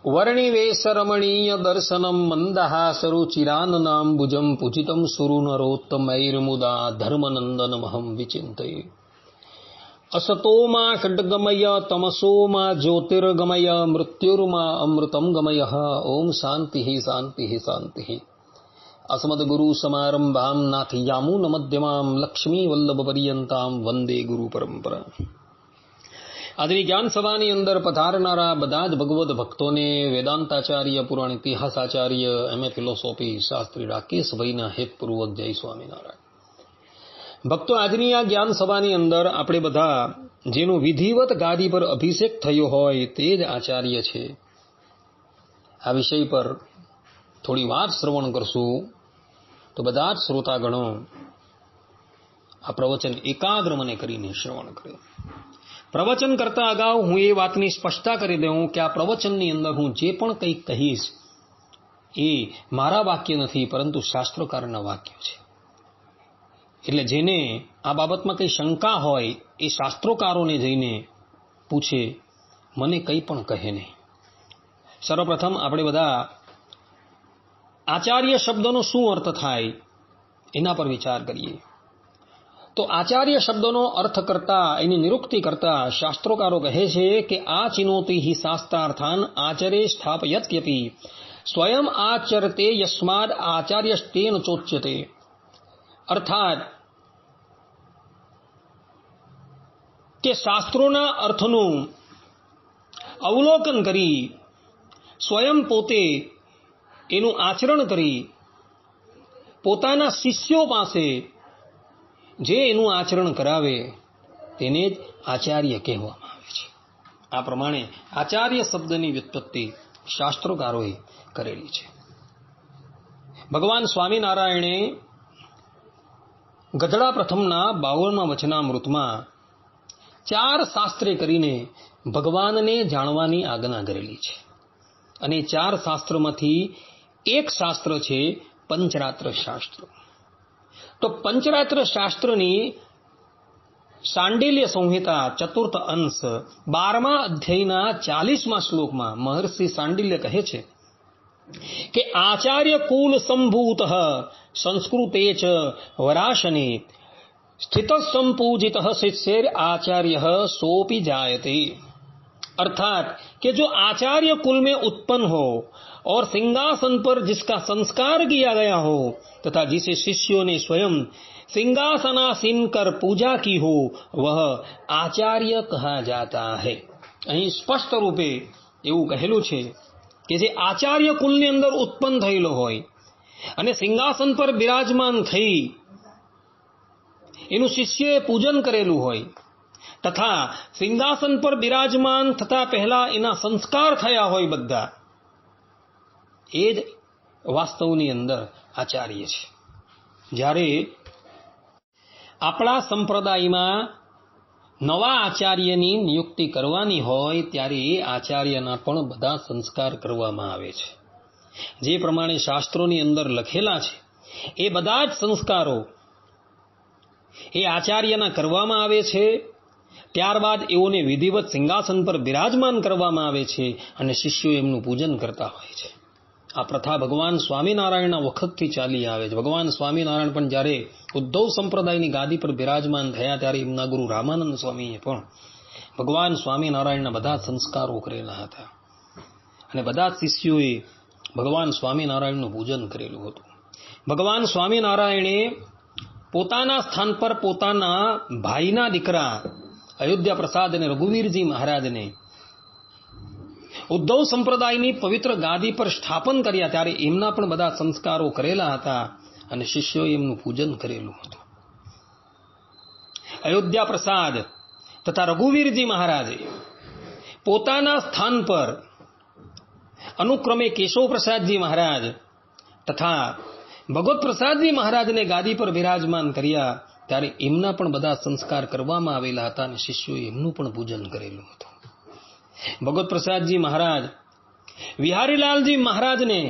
વર્ણિવેશરમણીય દર્શનમ મંદહાસરુચિરાનનાંબુજમ પૂજિતમ સુરુનરોત્તમૈર્મુદા ધર્મનંદનમહં વિચિંતયે. અસતોમાં ખડ્ગમય તમસોમાં જ્યોતિર્ગમય મૃત્યુર્મા અમૃતમ ગમય. ઓમ શાંતિ શાંતિ શાંતિ. અસ્મદ્ગુરુ સમારંભામ નાથયામૂન મધ્યમામ લક્ષ્મી વલ્લભ પર્યંતામ વંદે ગુરુ પરંપરા. આજની જ્ઞાન સભાની અંદર પધારનારા બધા જ ભગવદ ભક્તોને વેદાંતાચાર્ય, પુરાણ ઇતિહાસાચાર્ય, એમએ ફિલોસોફી શાસ્ત્રી રાકેશભાઈના હેતપૂર્વક જય સ્વામિનારાયણ. ભક્તો, આજની આ જ્ઞાન સભાની અંદર આપણે બધા જેનો વિધિવત ગાદી પર અભિષેક થયો હોય તે જ આચાર્ય છે. આ વિષય પર થોડી વાર શ્રવણ કરશું તો બધા જ શ્રોતાગણો આ પ્રવચન એકાગ્ર મને કરીને શ્રવણ કરે. પ્રવચન કરતા અગાઉ હું એ વાતની સ્પષ્ટતા કરી દઉં કે આ પ્રવચનની અંદર હું જે પણ કંઈક કહીશ એ મારા વાક્ય નથી, પરંતુ શાસ્ત્રકારના વાક્ય છે. એટલે જેને આ બાબતમાં કંઈ શંકા હોય એ શાસ્ત્રોકારોને જઈને પૂછે, મને કંઈ પણ કહે નહીં. સર્વપ્રથમ આપણે બધા આચાર્ય શબ્દનો શું અર્થ થાય એના પર વિચાર કરીએ. તો આચાર્ય શબ્દનો અર્થ કરતા, એની નિરુક્તિ કરતા શાસ્ત્રોકારો કહે છે કે આ ચિનોતિ હિ શાસ્ત્રાર્થાન આચરે સ્થાપયત્યપી સ્વયં આચરતે યસ્માદ આચાર્યસ્તેન ચોચ્યતે. અર્થાત કે શાસ્ત્રોના અર્થનું અવલોકન કરી સ્વયં પોતે એનું આચરણ કરી પોતાના શિષ્યો પાસે જે એનું આચરણ કરાવે તેને જ આચાર્ય કહેવામાં આવે છે. આ પ્રમાણે આચાર્ય શબ્દની વ્યુત્પત્તિ શાસ્ત્રોકારોએ કરેલી છે. ભગવાન સ્વામિનારાયણે ગધડા પ્રથમના 52મા વચનામૃતમાં 4 શાસ્ત્રે કરીને ભગવાનને જાણવાની આજ્ઞા કરેલી છે. અને 4 શાસ્ત્રમાંથી એક શાસ્ત્ર છે પંચરાત્ર શાસ્ત્ર. તો પંચરાત્ર શાસ્ત્રની સાંડિલ્ય સંહિતા 4th અંશ 12મા અધ્યાયના 40મા શ્લોકમાં મહર્ષિ સાંડિલ્ય કહે છે કે આચાર્ય કુલ સંભૂત સંસ્કૃતે ચ વરાશને સ્થિત સંપૂજિત શિષ્યેર आचार्य सोपि जायते. अर्थात कि जो आचार्य कुल में उत्पन्न हो और सिंहासन पर जिसका संस्कार किया गया हो तथा जिसे शिष्यों ने स्वयं सिंहासनासीन कर पूजा की हो वह आचार्य कहा जाता है. અહીં સ્પષ્ટ રૂપે એવું કહેલું છે કે જે આચાર્ય કુલની અંદર ઉત્પન્ન થયેલો હોય અને સિંહાસન પર બિરાજમાન થઈ એનું શિષ્યએ પૂજન કરેલું હોય તથા સિંહાસન પર બિરાજમાન થતા પહેલા એના સંસ્કાર થયા હોય, બધા એ જ વાસ્તવની અંદર આચાર્ય છે. જ્યારે આપણા સંપ્રદાયમાં નવા આચાર્યની નિયુક્તિ કરવાની હોય ત્યારે એ આચાર્યના પણ બધા સંસ્કાર કરવામાં આવે છે. જે પ્રમાણે શાસ્ત્રોની અંદર લખેલા છે એ બધા જ સંસ્કારો એ આચાર્યના કરવામાં આવે છે. ત્યારબાદ એઓને વિધિવત સિંહાસન પર બિરાજમાન કરવામાં આવે છે અને શિષ્યો એમનું પૂજન કરતા હોય છે. આ પ્રથા ભગવાન સ્વામિનારાયણના વખતથી ચાલી આવે છે. ભગવાન સ્વામિનારાયણ પણ જ્યારે ઉદ્ધવ સંપ્રદાયની ગાદી પર બિરાજમાન થયા ત્યારે એમના ગુરુ રામાનંદ સ્વામીએ પણ ભગવાન સ્વામિનારાયણના બધા સંસ્કારો કરેલા હતા અને બધા શિષ્યોએ ભગવાન સ્વામિનારાયણનું પૂજન કરેલું હતું. ભગવાન સ્વામિનારાયણે પોતાના સ્થાન પર પોતાના ભાઈના દીકરા અયોધ્યા પ્રસાદ અને રઘુવીરજી મહારાજને ઉદ્ધવ સંપ્રદાયની પવિત્ર ગાદી પર સ્થાપન કર્યા ત્યારે એમના પણ બધા સંસ્કારો કરેલા હતા અને શિષ્યોએ એમનું પૂજન કરેલું હતું. અયોધ્યા પ્રસાદ તથા રઘુવીરજી મહારાજે પોતાના સ્થાન પર અનુક્રમે કેશવ પ્રસાદજી મહારાજ તથા ભગવત પ્રસાદજી મહારાજને ગાદી પર બિરાજમાન કર્યા ત્યારે એમના પણ બધા સંસ્કાર કરવામાં આવેલા હતા અને શિષ્યોએ એમનું પણ પૂજન કરેલું હતું. ભગવત પ્રસાદજી મહારાજ વિહારીલાલજી મહારાજને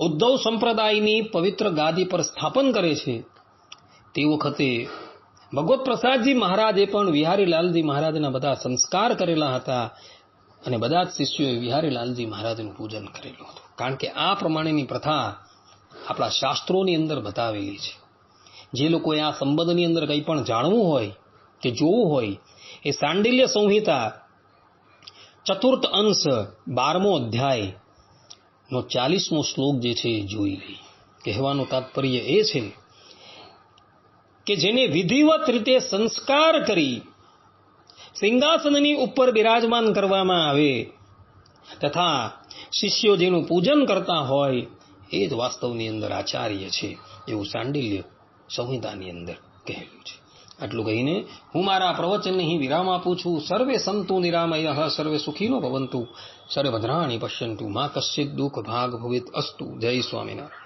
ઉદ્ધવ સંપ્રદાયની પવિત્ર ગાદી પર સ્થાપન કરે છે તે વખતે ભગવત પ્રસાદજી મહારાજે પણ વિહારીલાલજી મહારાજના બધા સંસ્કાર કરેલા હતા અને બધા જ શિષ્યોએ વિહારીલાલજી મહારાજનું પૂજન કરેલું હતું. કારણ કે આ પ્રમાણેની પ્રથા આપણા શાસ્ત્રોની અંદર બતાવેલી છે. જે લોકોએ આ સંબંધની અંદર કંઈ પણ જાણવું હોય કે જોવું હોય એ સાંડિલ્ય સંહિતા 4th અંશ 12મો અધ્યાયનો 40મો શ્લોક જે છે એ જોઈ લે. કહેવાનું તાત્પર્ય એ છે કે જેને વિધિવત રીતે સંસ્કાર કરી સિંહાસનની ઉપર બિરાજમાન કરવામાં આવે તથા શિષ્યો જેનું પૂજન કરતા હોય એ જ વાસ્તવની અંદર આચાર્ય છે, એવું સાંડિલ્ય સંહિતાની અંદર કહેલું છે. આટલું કહીને હું મારા પ્રવચનને અહીં વિરામ આપું છું. સર્વે સંતુ નિરામયઃ, સર્વે સુખીનો ભવંતુ, સર્વે ભદ્રાણિ પશ્યન્તુ, મા કશ્ચિત દુઃખ ભાગ ભવેત અસ્તુ. જય સ્વામિનારાયણ.